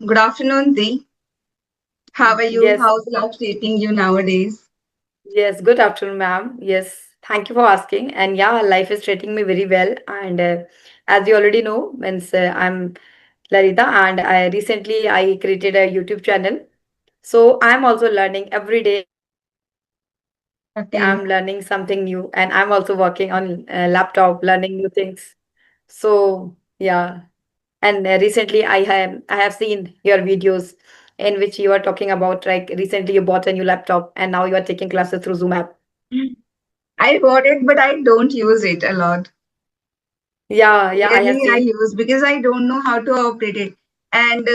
Good afternoon, Dee. How are you? Yes, How's life treating you nowadays? yes. Good afternoon, ma'am. Yes, thank you for asking. And yeah, life is treating me very well. And as you already know, means I'm Larita, and I recently created a YouTube channel. So I'm also learning every day. I'm learning something new, and I'm also Okay. working on laptop, learning new things. So yeah, and recently I have seen your videos in which you are talking about like recently you bought a new laptop and now you are taking classes through Zoom app. I bought it, but I don't use it a lot. Yeah, yeah, I have Rarely I seen. use because I don't know how to operate it. And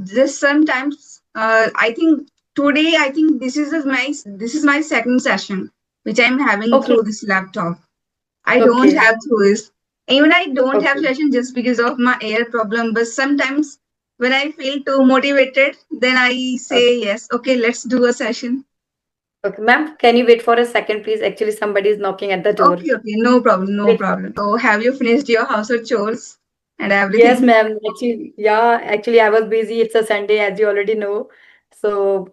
just sometimes, I think today, I think this is my second session which I'm having Okay, through this laptop. I don't okay, have through this. Even I don't have okay. session just because of my air problem. But sometimes when I feel too motivated, then I Okay, say yes. Okay, let's do a session. okay. Ma'am, can you wait for a second, please? Actually, somebody is knocking at the door. Okay, okay, no problem, no Wait. problem. So have you finished your household chores and Yes, everything? ma'am. Actually, yeah, actually, I was busy. It's a Sunday, as you already know. So,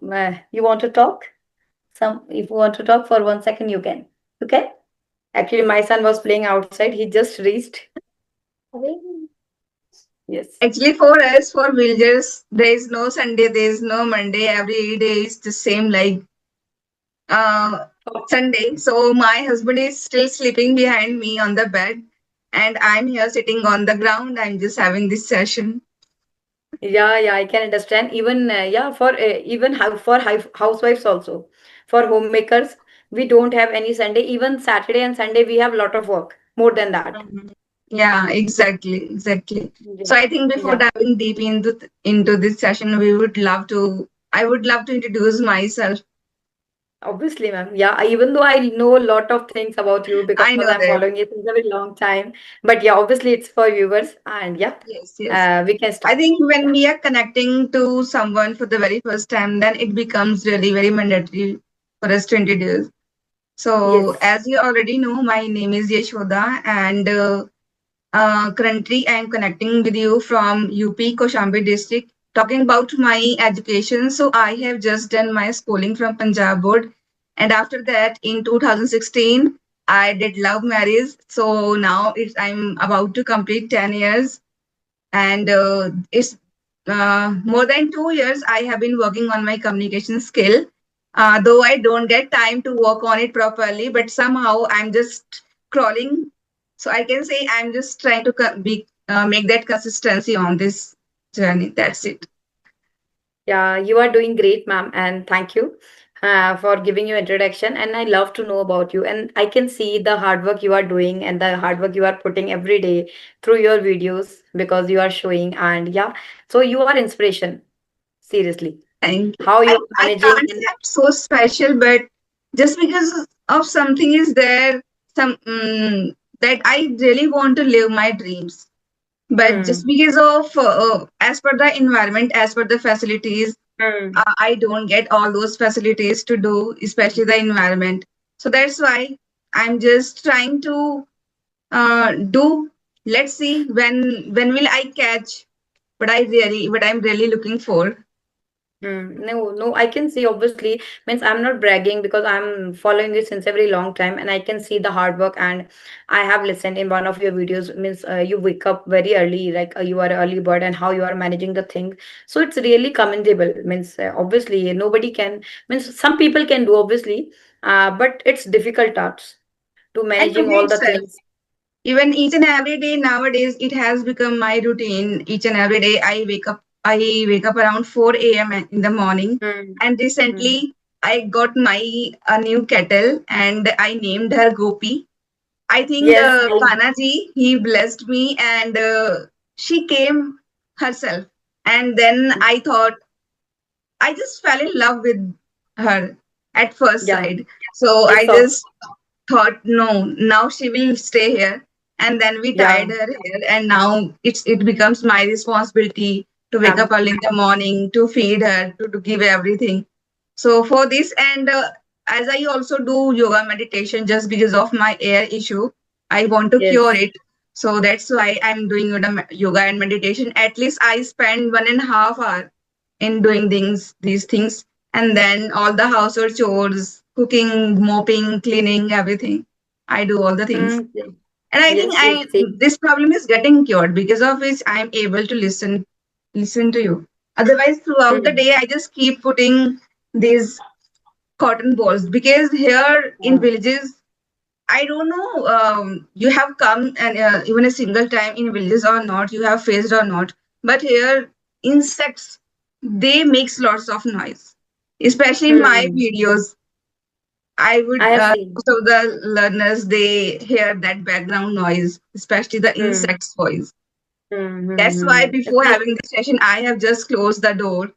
you want to talk? If you want to talk for 1 second, you can. Okay? Actually, my son was playing outside. He just reached. Yes. Actually, for us, for villagers, there is no Sunday, there is no Monday. Every day is the same like uh, Sunday. So my husband is still sleeping behind me on the bed, and I'm here sitting on the ground. I'm just having this session. Yeah, yeah, I can understand. Even yeah, for even how for housewives also, for homemakers, we don't have any Sunday. Even Saturday and Sunday, we have lot of work more than that. Mhm. Yeah, exactly, exactly. Yeah, So I think before yeah. diving deep into this session, we would love to. I would love to introduce myself. Obviously, ma'am. Yeah, even though I know a lot of things about you because I I'm know following that. you since a very long time. But yeah, obviously it's for viewers, and yeah, Yes, yes. we can I start. think when Yeah. we are connecting to someone for the very first time, then it becomes really very mandatory for us to introduce. So, Yes. as you already know, my name is Yashoda, and currently I am connecting with you from UP Koshambi district. Talking about my education, so I have just done my schooling from Punjab board, and after that, in 2016, I did love marriage. So now I'm about to complete 10 years, and it's more than 2 years I have been working on my communication skill, though I don't get time to work on it properly, but somehow I'm just crawling, so I can say I'm just trying to make that consistency on this journey. That's it. Yeah, you are doing great, ma'am, and thank you for giving your introduction. And I love to know about you. And I can see the hard work you are doing and the hard work you are putting every day through your videos because you are showing. And yeah, so you are inspiration, seriously. Thank you. How you I, are I managing. can't say I'm so special, but just because of something is there, some that I really want to live my dreams. But just Hmm. because of, as per the environment, as per the facilities, Hmm. I don't get all those facilities to do, especially the environment. So that's why I'm just trying to do. Let's see when will I catch what I'm really looking for. No, no, I can see obviously means I'm not bragging because I'm following you since a very long time and I can see the hard work and I have listened in one of your videos means you wake up very early like you are an early bird and how you are managing the thing. So it's really commendable means obviously nobody can means some people can do obviously but it's difficult tasks to And managing today all the itself, things. even each and every day nowadays, it has become my routine. Each and every day, I wake up around 4 a.m. in the morning. Hmm. And Hmm. recently, I got my a new kettle, and I named her Gopi. I think Yes, Kanaji, he blessed me, and she came herself. And then I thought, I just fell in love with her at first yeah, sight. So I it's all just thought, no, now she will stay here. And then we yeah. tied her here, and now it becomes my responsibility to wake up Um, early in the morning, to feed her, to give everything. So for this, and as I also do yoga meditation just because of my air issue, I want to cure yes. it. So that's why I'm doing yoga and meditation. At least I spend 1.5 hours. in doing these things, and then all the household chores, cooking, mopping, cleaning, everything. I do all the things. Mm, yes, And I think yes, I yes, same. this problem is getting cured because of which I am able to listen to you. Otherwise, throughout the Mm, day, I just keep putting these cotton balls because here in yeah. villages, I don't know. You have come and even a single time in villages or not, you have faced or not. But here, insects they makes lots of noise, especially in my Hmm. videos. I would I have seen. most of the learners they hear that background noise, especially the Hmm. insects voice. Hmm. Hmm. That's why Hmm. before Actually, having this session, I have just closed the door.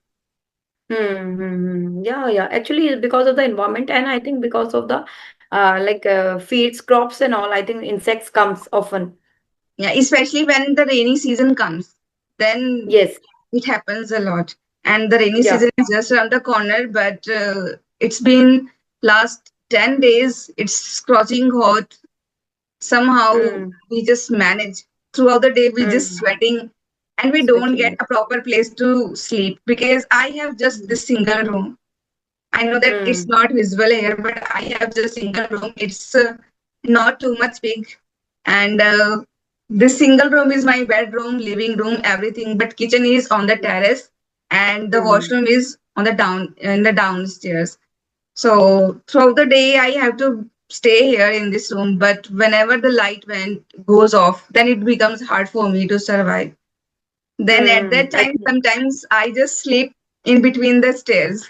Yeah, yeah. Actually, it's because of the environment, and I think because of the feeds, crops, and all. I think insects comes often. Yeah, especially when the rainy season comes, then Yes. it happens a lot. And the rainy Yeah. season is just around the corner, but it's been last 10 days. It's scorching hot. Somehow Hmm. we just manage. Throughout the day, we just Hmm. sweating and we don't get Sweating. a proper place to sleep because I have just Hmm. this single room. I know that it's Hmm. not visible here, but I have just single room. It's not too much big, and this single room is my bedroom, living room, everything. But kitchen is on the terrace, and the Hmm. washroom is on the down in the downstairs. So throughout the day, I have to stay here in this room. But whenever the light went goes off, then it becomes hard for me to survive. Then at Hmm. that time, sometimes I just sleep in between the stairs.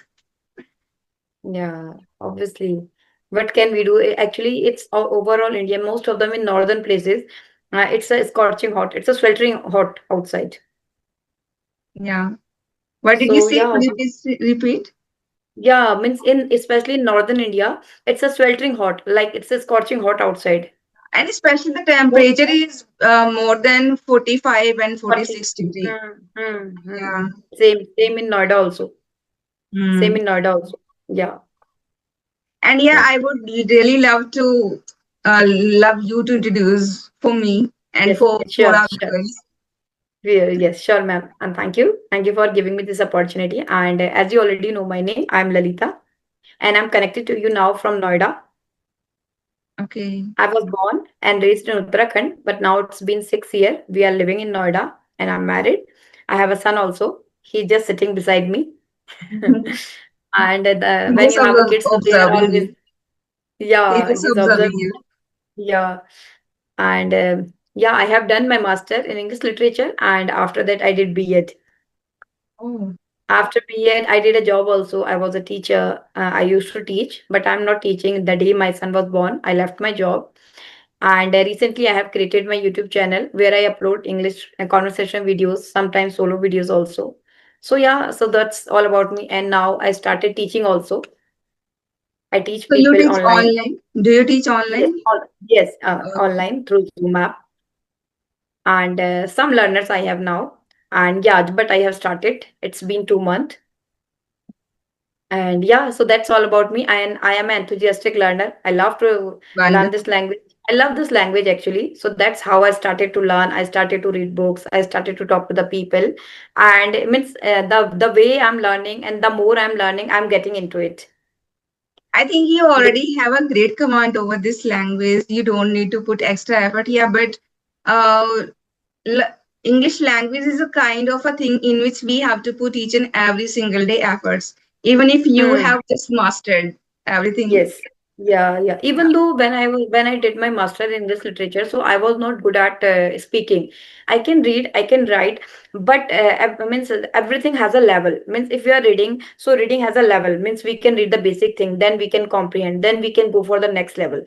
Yeah, obviously. What can we do? Actually, it's overall India, most of them in northern places. It's a scorching hot. It's a sweltering hot outside. Yeah. What did you So say? yeah, Could you please repeat? yeah, means in especially in northern India, it's a sweltering hot. Like it's a scorching hot outside. And especially the Most temperature is more than 45 and 40. 46 degree. Yeah. Same in Noida also. Same Hmm. in Noida also. Yeah. And yeah, Yeah. I would really love you to introduce for me and Yes. for Sure. our Sure. viewers. Yes, sure, ma'am. And thank you. Thank you for giving me this opportunity. And as you already know my name, I'm Lalita, and I'm connected to you now from Noida. Okay. I was born and raised in Uttarakhand, but now it's been 6 years. We are living in Noida, and I'm married. I have a son also. He's just sitting beside me. And when Just you have a kid, so they are observing always, you. He's yeah, just he's observing observed. you. Yeah. And yeah, I have done my master in English literature, and after that, I did B.Ed. Oh. After B.Ed, I did a job also. I was a teacher. I used to teach, but I'm not teaching. The day my son was born, I left my job. And recently, I have created my YouTube channel where I upload English conversation videos, sometimes solo videos also. So yeah, so that's all about me. And now I started teaching also. I teach So you people teach online. online? Do you teach Yes, online? yes, Okay. online through Zoom app. And some learners I have now. And yeah, but I have started. It's been 2 months. And yeah, so that's all about me. And I am an enthusiastic learner. I love to learn Wonderful. this language. I love this language actually. So that's how I started to learn. I started to read books. I started to talk to the people. And it means the way I'm learning and the more I'm learning, I'm getting into it. I think you Be- already have a great command over this language. You don't need to put extra effort here, but uh, English language is a kind of a thing in which we have to put each and every single day efforts, even if you Hmm. have just mastered everything. Yes. Yeah, yeah. Yeah. Even though when I did my master in English literature, so I was not good at speaking. I can read, I can write, but means everything has a level. Means if you are reading, so reading has a level. Means we can read the basic thing, then we can comprehend, then we can go for the next level.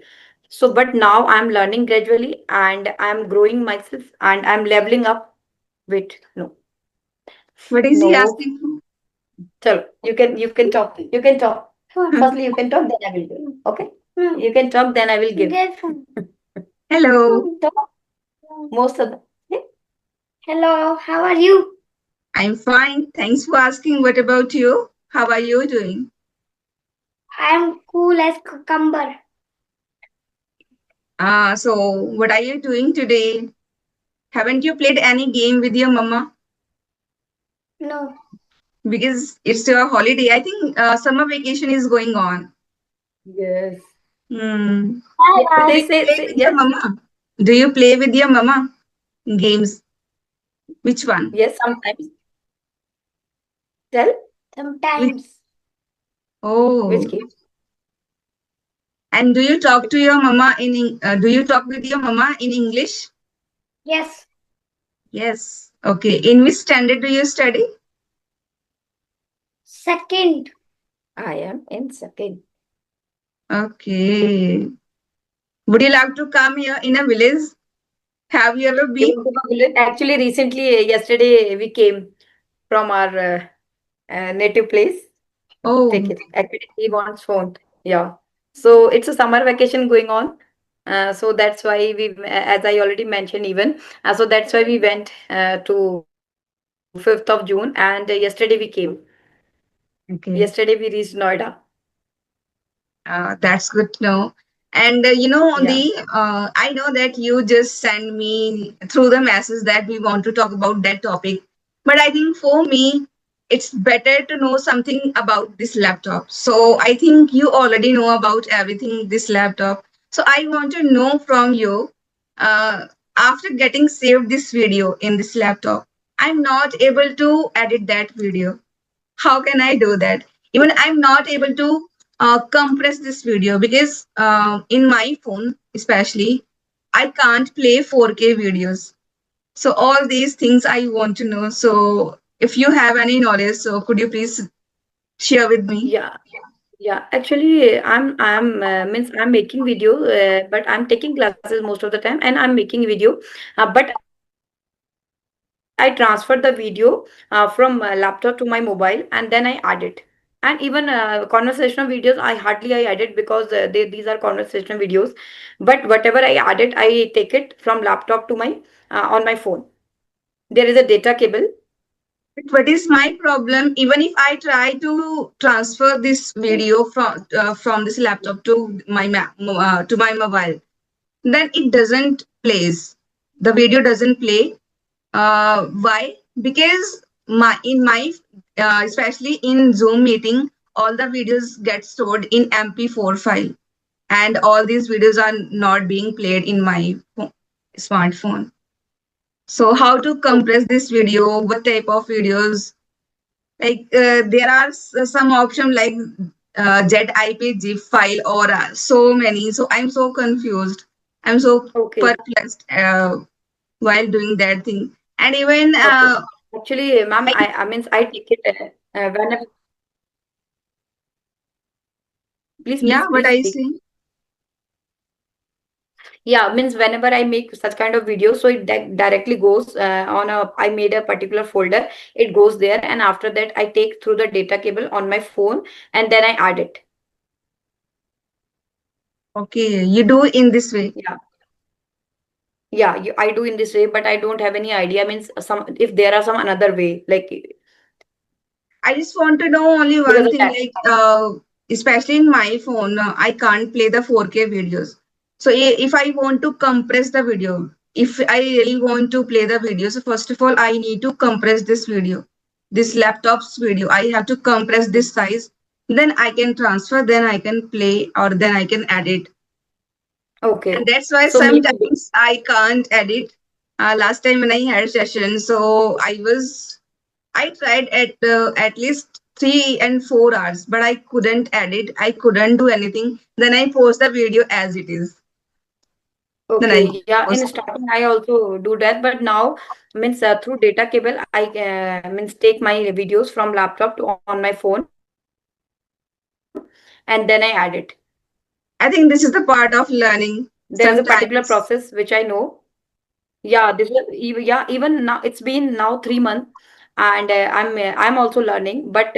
So, but now I'm learning gradually and I'm growing myself and I'm leveling up. Wait, no, What is he no. asking for? Chalo, you can talk. You can talk. Firstly, you can talk, then I will give. Okay? You can talk, then I will give. Hello, Talk most of the. Yeah. Hello, how are you? I'm fine. Thanks for asking. What about you? How are you doing? I'm cool as cucumber. So what are you doing today? Haven't you played any game with your mama? No. because it's your holiday. I think summer vacation is going on. Yes. Hmm. Hi Yeah, Do guys. you play say with your yes. mama? Do you play with your mama games? Which one? Yes, sometimes. Tell Which? Sometimes. which Oh, game? and do you talk to your mama do you talk with your mama in English? Yes. Yes. Okay. In which standard do you study? Second. I am in second. Okay. Would you like to come here in a village? Have you ever You been? want to go village? Actually, recently, yesterday, we came from our native place. Take Oh, it. Actually, he wants phone. Yeah. So it's a summer vacation going on. So that's why as I already mentioned, even so that's why we went to 5th of June, and yesterday we came. okay. Yesterday we reached Noida. That's good to know. And Yeah. I know that you just send me through the message that we want to talk about that topic. But I think for me, it's better to know something about this laptop. So I think you already know about everything this laptop. So I want to know from you, uh, after getting saved this video in this laptop, I'm not able to edit that video. How can I do that? Even I'm not able to compress this video because in my phone, especially, I can't play 4K videos. So all these things I want to know. So if you have any knowledge, so could you please share with me? Yeah. Yeah, actually, I'm means I'm making video, but I'm taking classes most of the time, and I'm making video. But I transferred the video from laptop to my mobile, and then I add it. And even conversational videos, I edit because these are conversational videos. But whatever I added, I take it from laptop to my on my phone. There is a data cable. But what is my problem? Even if I try to transfer this video from this laptop to to my mobile, then it doesn't plays. The video doesn't play. Why? Because my especially in Zoom meeting, all the videos get stored in MP4 file, and all these videos are not being played in my smartphone. So how to compress this video? What type of videos? Like there are some option like ZIP zip file or so many. So I'm so confused. I'm so Okay, perplexed while doing that thing. And even okay. Actually, ma'am, I, I means I take it whenever. yeah, what Please I speak. say. Yeah, means whenever I make such kind of videos, so it directly goes on a, I made a particular folder, it goes there, and after that I take through the data cable on my phone, and then I add it. Okay, you do in this way. Yeah, yeah, I do in this way, but I don't have any idea. Means some if there are some another way, like I just want to know only because one of thing, that. like especially in my phone, I can't play the 4K videos. So if I want to compress the video, if I really want to play the video, so first of all, I need to compress this video, this laptop's video. I have to compress this size. Then I can transfer, then I can play, or then I can edit. And Okay, that's why so maybe sometimes I can't edit. Last time when I had session, so I tried at least 3 and 4 hours, but I couldn't edit. I couldn't do anything. Then I post the video as it is. Then I okay, yeah. In post. starting, I also do that, but now means through data cable, I means take my videos from laptop to on my phone, and then I add it. I think this is the part of learning. There is a particular process Sometimes which I know. Yeah, this was yeah, even now it's been now 3 months, and I'm also learning. But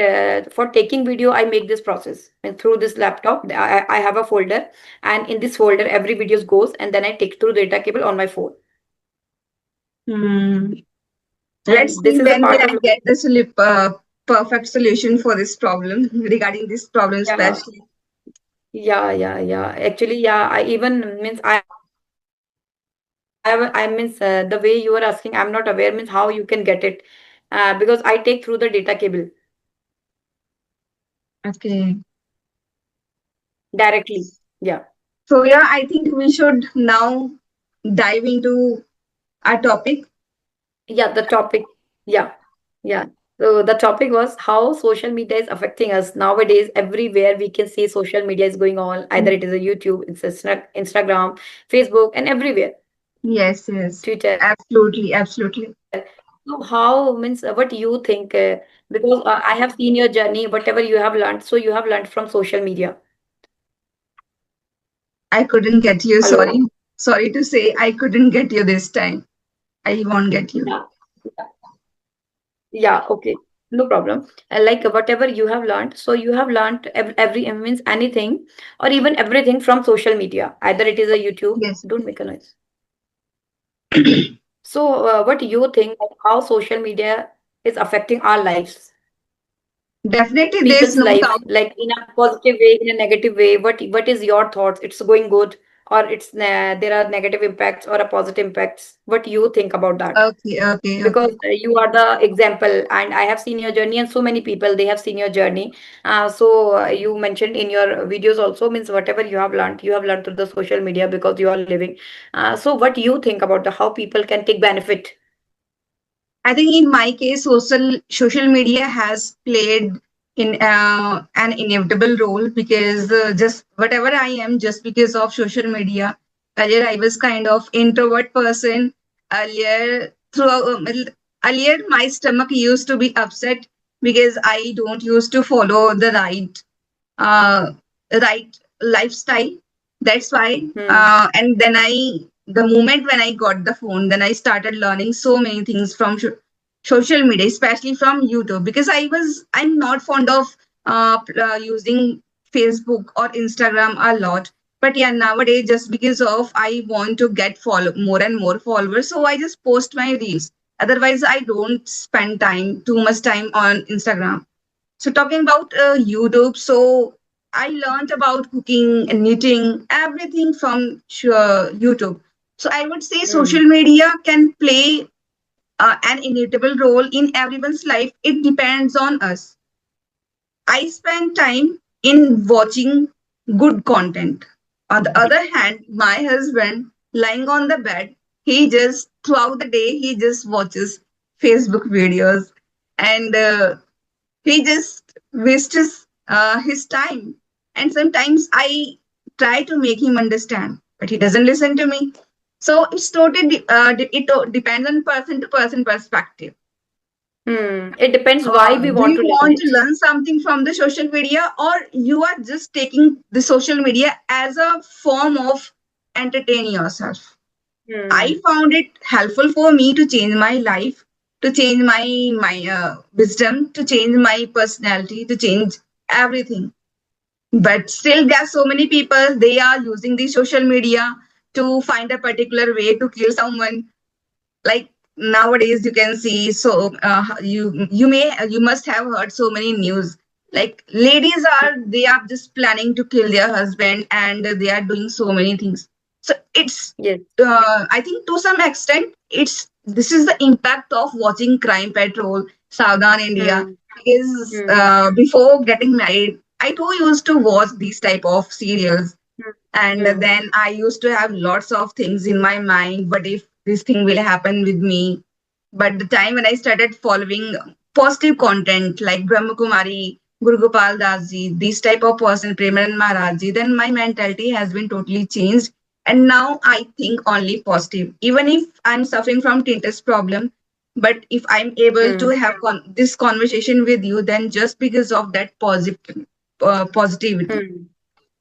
for taking video, I make this process and through this laptop. I have a folder, and in this folder, every videos goes, and then I take through data cable on my phone. hmm, let's And see this is a when will part of I get the perfect solution for this problem regarding this problem yeah, especially. yeah. Actually, yeah, I even means I means the way you are asking, I'm not aware means how you can get it, because I take through the data cable. Okay. directly. Yeah. So yeah, I think we should now dive into our topic. Yeah, the topic. Yeah. Yeah. So the topic was how social media is affecting us nowadays. Everywhere we can see social media is going on. Either it is a YouTube, it's a Instagram, Facebook, and everywhere, Yes, yes. Twitter. Absolutely, absolutely. So how means what you think? Because I have seen your journey, whatever you have learned. So you have learned from social media. I couldn't get you. Sorry. Hello. Sorry to say, I couldn't get you this time. I won't get you. Yeah. Yeah, okay. No problem. Like whatever you have learned, so you have learned every means anything or even everything from social media. Either it is a YouTube, Yes. don't make a noise. So what do you think of how social media is affecting our lives, Definitely, there's people's no life, doubt. like in a positive way, in a negative way? What is your thoughts? It's going good or it's there are negative impacts or a positive impacts? What do you think about that? Okay, okay, Because okay. you are the example and I have seen your journey and so many people they have seen your journey. You mentioned in your videos also means whatever you have learned through the social media because you are living. So what do you think about the how people can take benefit? I think in my case, social media has played in an inevitable role because just whatever I am, just because of social media. Earlier, I was kind of introvert person. Earlier, earlier my stomach used to be upset because I don't used to follow the uh, right lifestyle. That's why. Hmm. And then the moment when I got the phone, then I started learning so many things from social media, especially from YouTube, because I'm not fond of using Facebook or Instagram a lot. But yeah, nowadays, just because of I want to get follow more and more followers, so I just post my reels. Otherwise, I don't spend too much time on Instagram. So talking about YouTube, so I learned about cooking and knitting, everything from YouTube. So I would say social Hmm. media can play an inevitable role in everyone's life. It depends on us. I spend time in watching good content. On the other hand, my husband lying on the bed, he just throughout the day he just watches Facebook videos and he just wastes his time. And sometimes I try to make him understand, but he doesn't listen to me. So it's totally depends on person to person perspective. Hmm. It depends why we Do want you to learn want to it. learn something from the social media, or you are just taking the social media as a form of entertain yourself? I Hmm. found it helpful for me to change my life, to change my wisdom, to change my personality, to change everything. But still, there are so many people they are using the social media to find a particular way to kill someone. Like nowadays, you can see. So you must have heard so many news. Like ladies they are just planning to kill their husband, and they are doing so many things. So it's Yes. I think to some extent it's this is the impact of watching Crime Patrol, Southern India. Hmm. Because Hmm. before getting married, I too used to watch these type of serials, Hmm. and Hmm. then I used to have lots of things in my mind. But if this thing will happen with me, but the time when I started following positive content like Brahma Kumari, Guru Gopal Das ji, this type of person, Premanand Maharaj ji, then my mentality has been totally changed. And now I think only positive. Even if I'm suffering from tinnitus problem, but if I'm able to Hmm. have this conversation with you, then just because of that positivity, Hmm.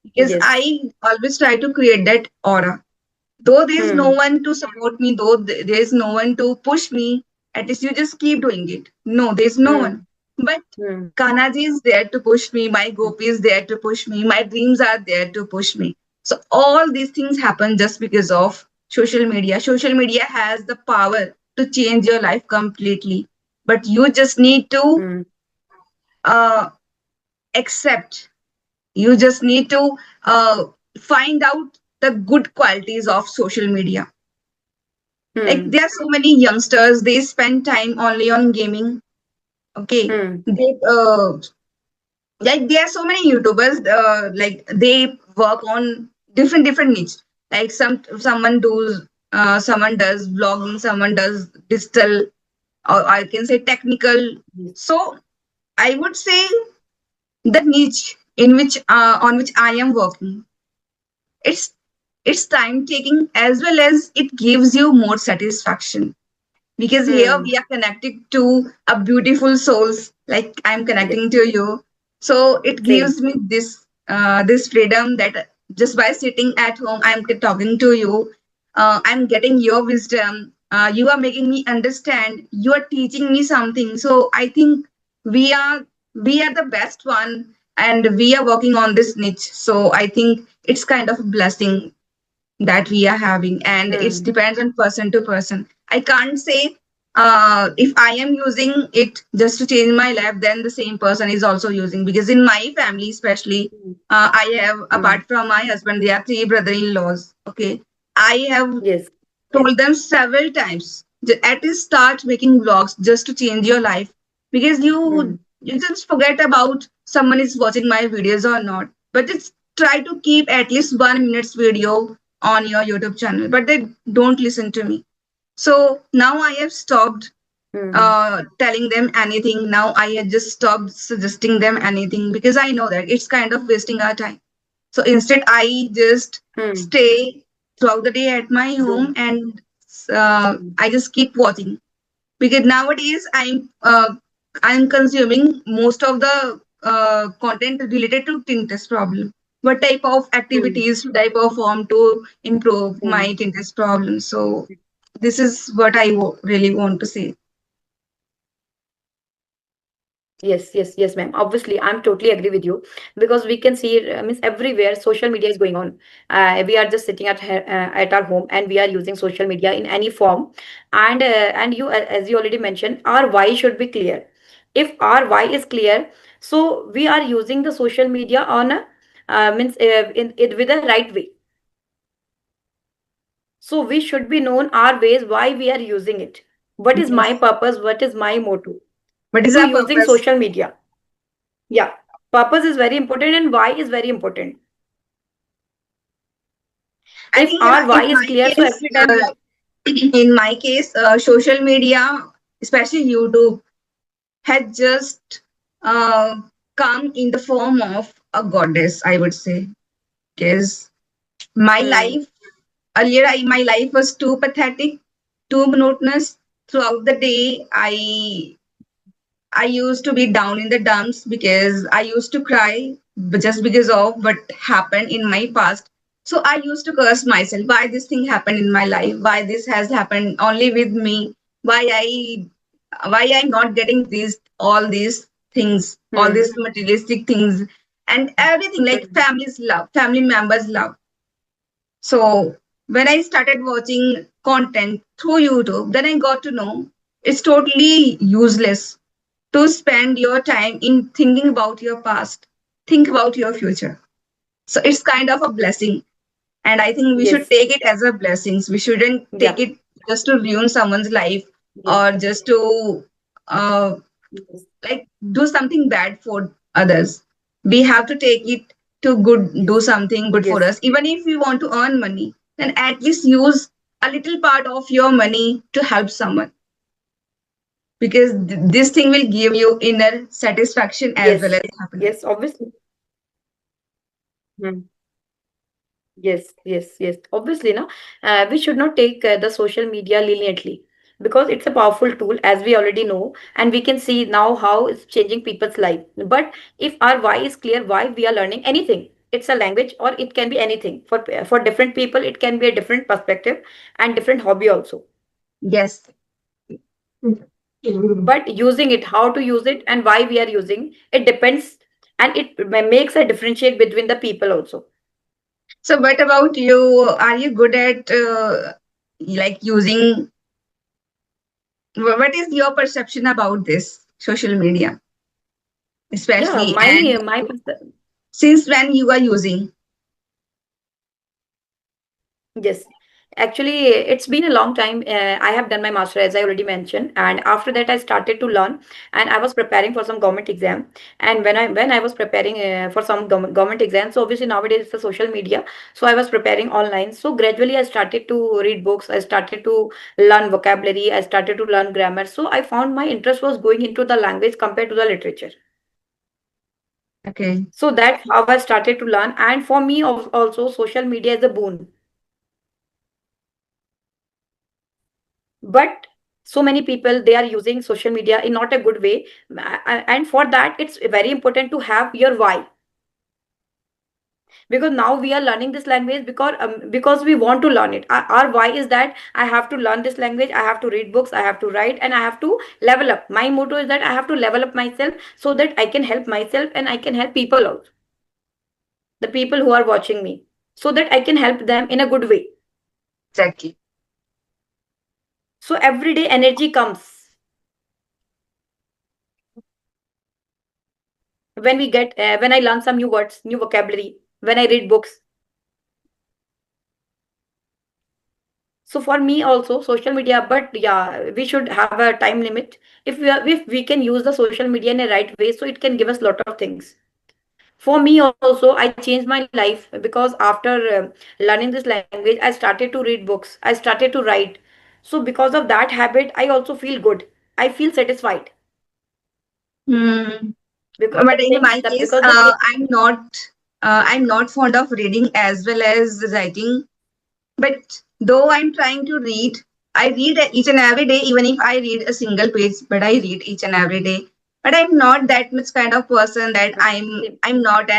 because Yes. I always try to create that aura. Though there's no Hmm. one to support me, though there's no one to push me, at least you just keep doing it. No, there's no Hmm. one. But Hmm. Kanaji is there to push me, my Gopi is there to push me, my dreams are there to push me. So all these things happen just because of social media. Social media has the power to change your life completely. But you just need to Hmm. uh, accept. You just need to find out the good qualities of social media. Like Hmm. there are so many youngsters, they spend time only on gaming. Okay. Hmm. They like there are so many YouTubers, like they work on different niche. Like someone does vlogging, someone does digital, or I can say technical. Yes. So I would say the niche in which on which I am working, it's it's time taking as well as it gives you more satisfaction, because here Hmm. we are connected to a beautiful souls, like I'm Yes. connecting to you. So it Same. gives me this freedom that just by sitting at home I'm talking to you, I'm getting your wisdom, you are making me understand, you are teaching me something. So I think we are we are the best one, and we are working on this niche. So I think it's kind of a blessing that we are having, and it Hmm. depends on person to person. I can't say if I am using it just to change my life, then the same person is also using, because in my family especially, Hmm. I have, Hmm. apart from my husband, there are three brother-in-laws. Okay, I have Yes. told them several times, at least start making vlogs just to change your life, because Hmm. you just forget about someone is watching my videos or not, but just try to keep at least 1 minute's video on your YouTube channel, but they don't listen to me. So now I have stopped Hmm. telling them anything. Now I have just stopped suggesting them anything, because I know that it's kind of wasting our time. So instead, I just Hmm. stay throughout the day at my Hmm. home, and Hmm. I just keep watching, because nowadays I'm consuming most of the content related to tinnitus problem. What type of Hmm. activities should I perform to improve Hmm. my tinnitus problem? So this is what I really want to say. Yes, yes, yes, ma'am. Obviously, I'm totally agree with you because we can see means everywhere social media is going on. We are just sitting at our home and we are using social media in any form, and you as you already mentioned, our why should be clear. If our why is clear, so we are using the social media on a means in it with a right way. So we should be known our ways why we are using it. What is my Yes. purpose? What is my motto What is to our using purpose? social media? Yeah, purpose is very important and why is very important. I If think our in why is my clear, so case, every time we in my case, social media, especially YouTube, had just uh, come in the form of a goddess, I would say. Because my hmm, life, earlier, my life was too pathetic, too monotonous. Throughout the day, I used to be down in the dumps, because I used to cry just because of what happened in my past. So I used to curse myself, why this thing happened in my life, why this has happened only with me, why I'm not getting all these things, all hmm, these materialistic things, and everything, like hmm, family members love. So when I started watching content through YouTube, then I got to know it's totally useless to spend your time in thinking about your past, think about your future. So it's kind of a blessing. And I think we should yes, take it as a blessing. We shouldn't take yeah, it just to ruin someone's life, yes, or just to uh, yes, like do something bad for others. We have to take it to good, do yes, something good for yes, us. Even if we want to earn money, then at least use a little part of your money to help someone, because this thing will give you inner satisfaction as well yes, as happiness. yes, obviously. Hmm. Yes, yes, yes. Obviously, no, we should not take the social media leniently because it's a powerful tool, as we already know, and we can see now how it's changing people's life. But if our why is clear, why we are learning anything, it's a language or it can be anything. For different people, it can be a different perspective and different hobby also. Yes. But using it, how to use it, and why we are using it depends, and it makes a differentiate between the people also. So, what about you? Are you good at like using? What is your perception about this social media, Yeah, especially, my and my since when you are using? yes. Actually, it's been a long time. I have done my master, as I already mentioned, and after that, I started to learn, and I was preparing for some government exam. And when I was preparing for some government exam, so obviously nowadays it's the social media. So I was preparing online. So gradually, I started to read books. I started to learn vocabulary. I started to learn grammar. So I found my interest was going into the language compared to the literature. Okay. So that's how I started to learn. And for me, also, social media is a boon. But so many people, they are using social media in not a good way. And for that, it's very important to have your why, because now we are learning this language because we want to learn it. Our why is that I have to learn this language, I have to read books, I have to write, and I have to level up. My motto is that I have to level up myself so that I can help myself and I can help people also, the people who are watching me, so that I can help them in a good way. Exactly. So everyday energy comes when we get when I learn some new words, new vocabulary, when I read books. So for me also social media, but yeah, we should have a time limit. If we can use the social media in a right way, so it can give us lot of things. For me also, I changed my life because after learning this language, I started to read books, I started to write. So because of that habit, I also feel good, I feel satisfied, Hmm. because But the in things my that case, because the thing, I'm not fond of reading as well as writing. But though I'm trying to read, I read each and every day, even if I read a single page, but I read each and every day. But I'm not that much kind of person that I'm not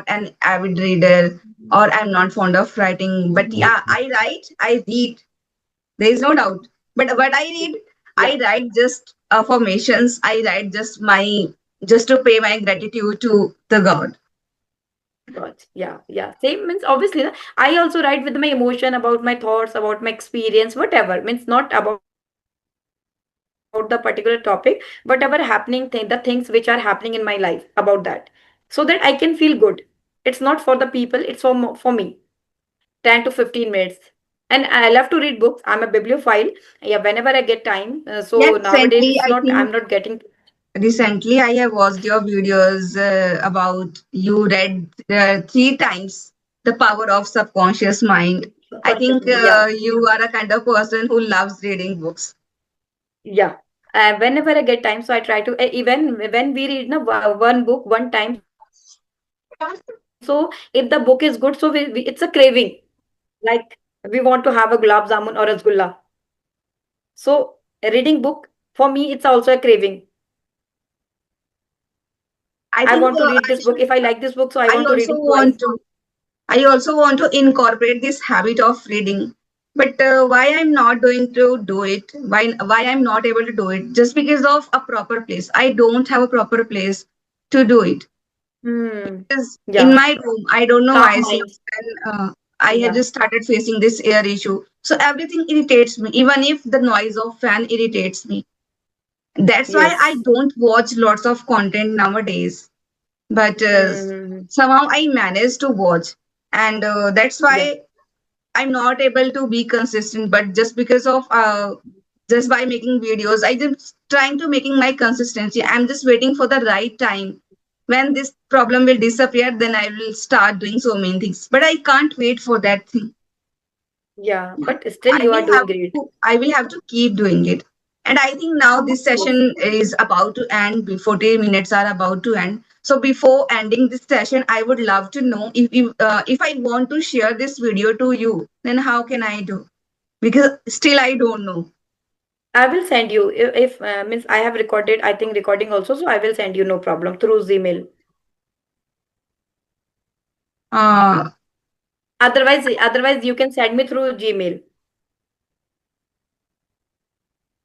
an avid reader, or I'm not fond of writing. But yeah, I write, I read. There is no doubt. But what yeah. I write just affirmations. I write just to pay my gratitude to the God. God, yeah, yeah. Same means obviously, na, I also write with my emotion about my thoughts, about my experience, whatever. Means not about the particular topic, whatever happening thing, the things which are happening in my life about that, so that I can feel good. It's not for the people, it's for me. 10 to 15 minutes. And I love to read books. I'm a bibliophile. Yeah, whenever I get time. Yeah, So nowadays recently it's I not. think I'm not getting. Recently, I have watched your videos about you read three times The Power of Subconscious Mind. I think Yeah, you are a kind of person who loves reading books. yeah. Whenever I get time, so I try to even when we read one book one time. So if the book is good, so it's a craving. Like we want to have a gulab jamun or rasgulla. So reading book for me, it's also a craving. I I want to think read this book. If I like this book, so I I want to read also it twice. want to I also want to incorporate this habit of reading. But why I'm not doing to do it? Why I'm not able to do it? Just because of a proper place. I don't have a proper place to do it. Hmm. Because in Yeah. my room, I don't know Calm why, mind. since when I have Yeah. just started facing this air issue. So everything irritates me, even if the noise of fan irritates me. That's why I Yes. don't watch lots of content nowadays. But Mm-hmm. somehow I manage to watch, and that's Yeah. why I'm not able to be consistent. But just by making videos, I just trying to making my consistency. I'm just waiting for the right time when this problem will disappear. Then I will start doing so many things. But I can't wait for that thing. Yeah. But still, you are doing great. I will have to keep doing it. And I think now this Yes. session is about to end. 40 minutes are about to end. So before ending this session, I would love to know if I want to share this video to you, then how can I do? Because still I don't know. I will send you if means I have recorded. I think recording also, so I will send you no problem through Gmail. Uh, Otherwise you can send me through Gmail.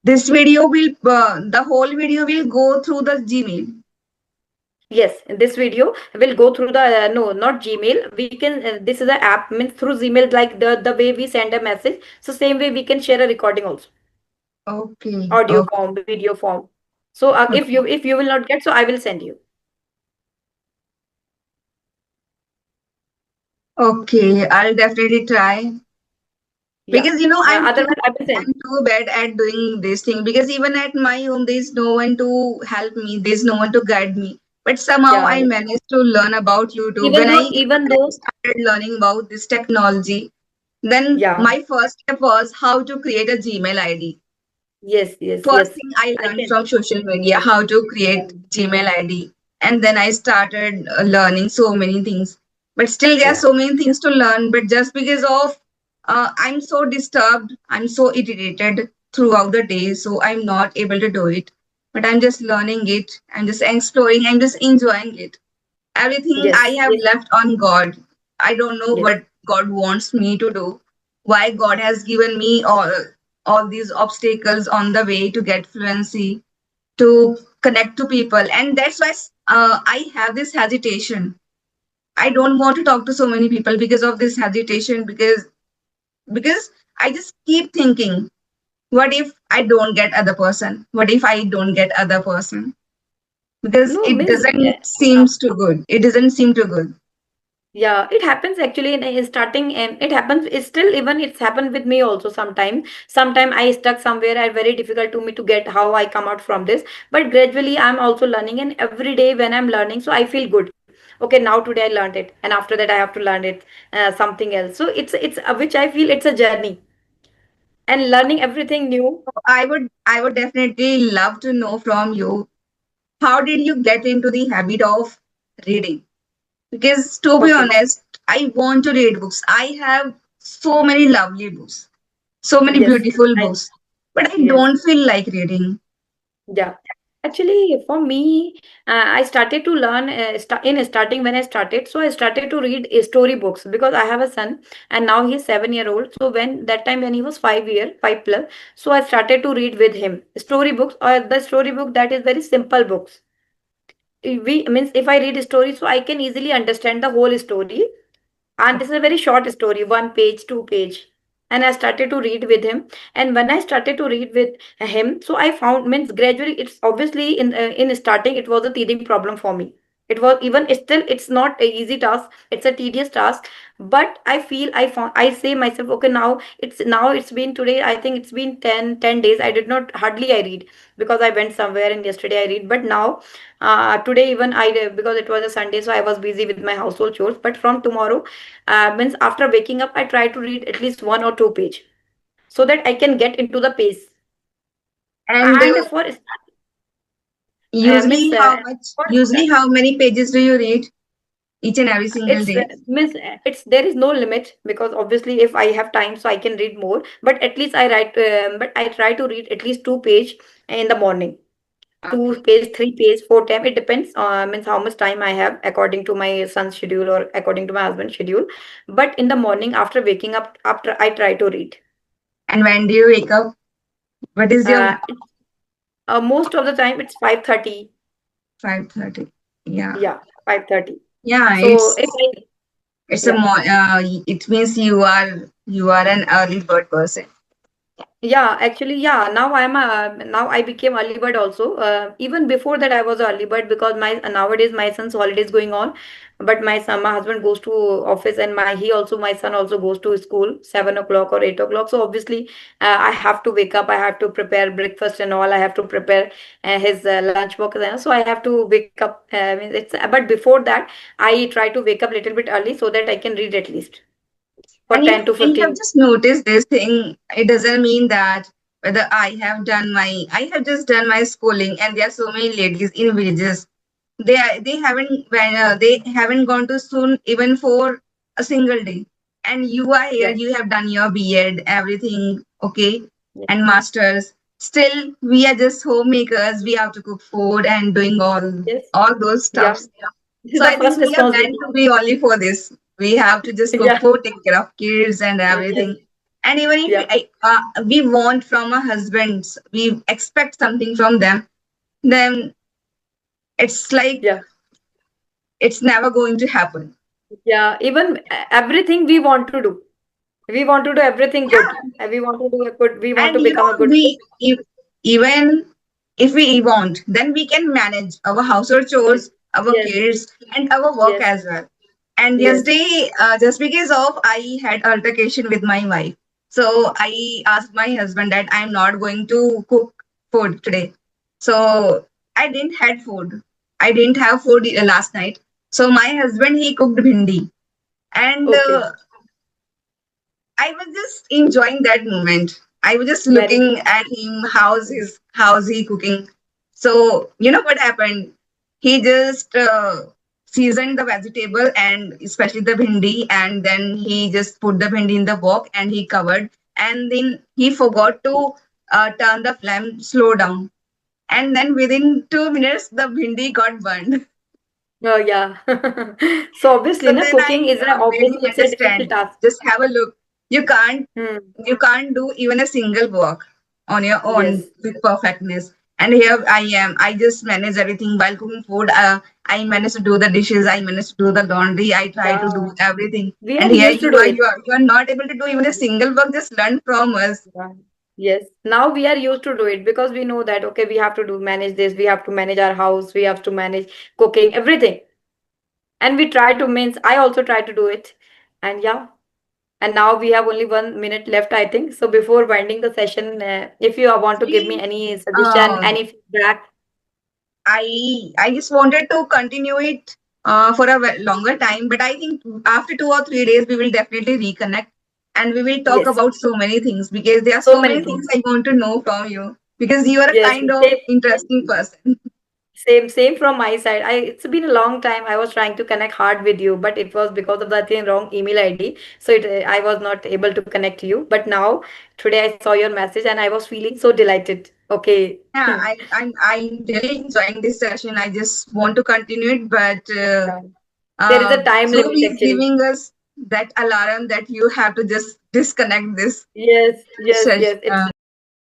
this video will the whole video will go through the Gmail. Yes, this video will go through the no, not Gmail. We can this is the app means through Gmail, like the way we send a message. So same way we can share a recording also, Okay. audio Okay. form, video form. So if you will not get, so I will send you. Okay. I'll definitely try. Yeah. Because Otherwise, I will send. I'm too bad at doing this thing, because even at my home there's no one to help me, there's no one to guide me. But somehow Yeah, I yeah. managed to learn about YouTube. Even When though, I even though, started learning about this technology, then yeah. my first step was how to create a Gmail ID. Yes, yes, First yes. thing I I learned can. from social media, how to create Gmail ID. And then I started learning so many things. But still, there are Yeah. so many things to learn. But just because of I'm so disturbed, I'm so irritated throughout the day, so I'm not able to do it. But I'm just learning it. I'm just exploring. I'm just enjoying it. Everything I Yes, have yes, left on God. I don't know yes. what God wants me to do. Why God has given me all these obstacles on the way to get fluency, to connect to people, and that's why I have this hesitation. I don't want to talk to so many people because of this hesitation. Because I just keep thinking, what if I don't get other person? What if I don't get other person? Because No, it means, doesn't seems too good. It doesn't seem too good. yeah, it happens actually in starting, and it happens. It's still, even it's happened with me also sometime. Sometime I stuck somewhere and very difficult to me to get how I come out from this. But gradually I'm also learning, and every day when I'm learning, so I feel good. Okay, now today I learned it, and after that I have to learn it something else. So it's which I feel it's a journey, and learning everything new. I would definitely love to know from you, how did you get into the habit of reading? Because to be Okay. honest, I want to read books. I have so many lovely books, so many Yes. beautiful I books, but I yes. don't feel like reading. Yeah. Actually, for me, I started to learn in starting when I started. So I started to read storybooks because I have a son, and now he's 7 year old. So when that time when he was 5 plus, so I started to read with him storybooks, or the storybook that is very simple books. We means if I read a story, so I can easily understand the whole story, and this is a very short story, 1 page, 2 page. And I started to read with him. And when I started to read with him, so I found, means gradually, it's obviously in starting it was a teething problem for me. It was, even still it's not a easy task, it's a tedious task. But I feel, I found, I say myself, okay, now it's been today, I think it's been 10 days I did not, hardly I read, because I went somewhere and yesterday I read. But now today even I did, because it was a Sunday, so I was busy with my household chores. But from tomorrow, means after waking up, I try to read at least 1 or 2 page, so that I can get into the pace. And And for means for usually how many pages do you read each and every single it's day? means it's, there is no limit, because obviously if I have time, so I can read more. But at least I write, but I try to read at least 2 page in the morning. Okay. 2 page, 3 page, 4 time. It depends. Means how much time I have according to my son's schedule or according to my husband's schedule. But in the morning after waking up, after I try to read. And when do you wake up? What is your It's, most of the time it's 5:30. 5:30? Yeah. Yeah, 5:30. Yeah, So if I, it's a yeah. more it means you are an early bird person. Yeah, actually, yeah. Now I became early bird also. Even before that, I was a early bird, because my nowadays my son's holidays going on, but my husband goes to office, and my son also goes to school 7 o'clock or 8 o'clock. So obviously, I have to wake up. I have to prepare breakfast and all. I have to prepare his lunch box, and so I have to wake up. I mean, but before that, I try to wake up a little bit early so that I can read at least for And 10 to I have 15. just noticed this thing. It doesn't mean that whether I have just done my schooling, and there are so many ladies in villages. They haven't gone to school even for a single day. And you are here, Yeah. you have done your B.Ed, everything, okay, Yes. and masters. Still, we are just homemakers. We have to cook food and doing Yes. all those Yeah. stuffs. This is So the I think first we are meant responsibility. to be only for this. We have to just cook Yeah. food, take care of kids and Yes. everything. And even if Yeah. we want from our husbands, we expect something from them, then it's like Yeah. it's never going to happen. Yeah. Even everything we want to do. We want to do everything good. Yeah. We want to do a good. We want And to become a good cook. even if we want, then we can manage our household Yes. chores, our Yes. kids, and our work Yes. as well. And Yes. yesterday, just because of I had altercation with my wife. So I asked my husband that I'm not going to cook food today. So I didn't had food. I didn't have food last night. So my husband he cooked bhindi, and Okay. I was just enjoying that moment. I was just Very looking at him. How's he cooking? So you know what happened? He just seasoned the vegetable and especially the bhindi, and then he just put the bhindi in the wok and he covered, and then he forgot to turn the flame slow down, and then within 2 minutes the bhindi got burned. Oh yeah. So obviously, So na then cooking I is a made obviously him it's a difficult understand. task. Just have a look. You can't Hmm. you can't do even a single work on your own Yes. with perfectness. And here I am. I just manage everything while cooking food. I manage to do the dishes. I manage to do the laundry. I try to Yeah. do everything. We And are here used to you do are. it. You are not able to do even a single work. Just learn from us. Yeah. Yes. Now we are used to do it because we know that okay, we have to do manage this, we have to manage our house, we have to manage cooking, everything. And we try to means I also try to do it. And yeah. And now we have only 1 minute left, I think. So before winding the session, if you want to give me Actually, any suggestion, uh, any feedback, I just wanted to continue it for a longer time, but I think after 2 or 3 days we will definitely reconnect and we will talk yes, about so many things because there are so so many many things. things I want to know from you because you are a Yes, kind of same, interesting person. same from my side. It's been a long time. I was trying to connect hard with you, but it was because of that thing wrong email ID. So I was not able to connect you. But now today I saw your message and I was feeling so delighted. Okay. Yeah, I'm really enjoying this session. I just want to continue it, but Yeah. There is a time limit Zoom is actually. giving us that alarm that you have to just disconnect this Yes, yes, session. yes. It's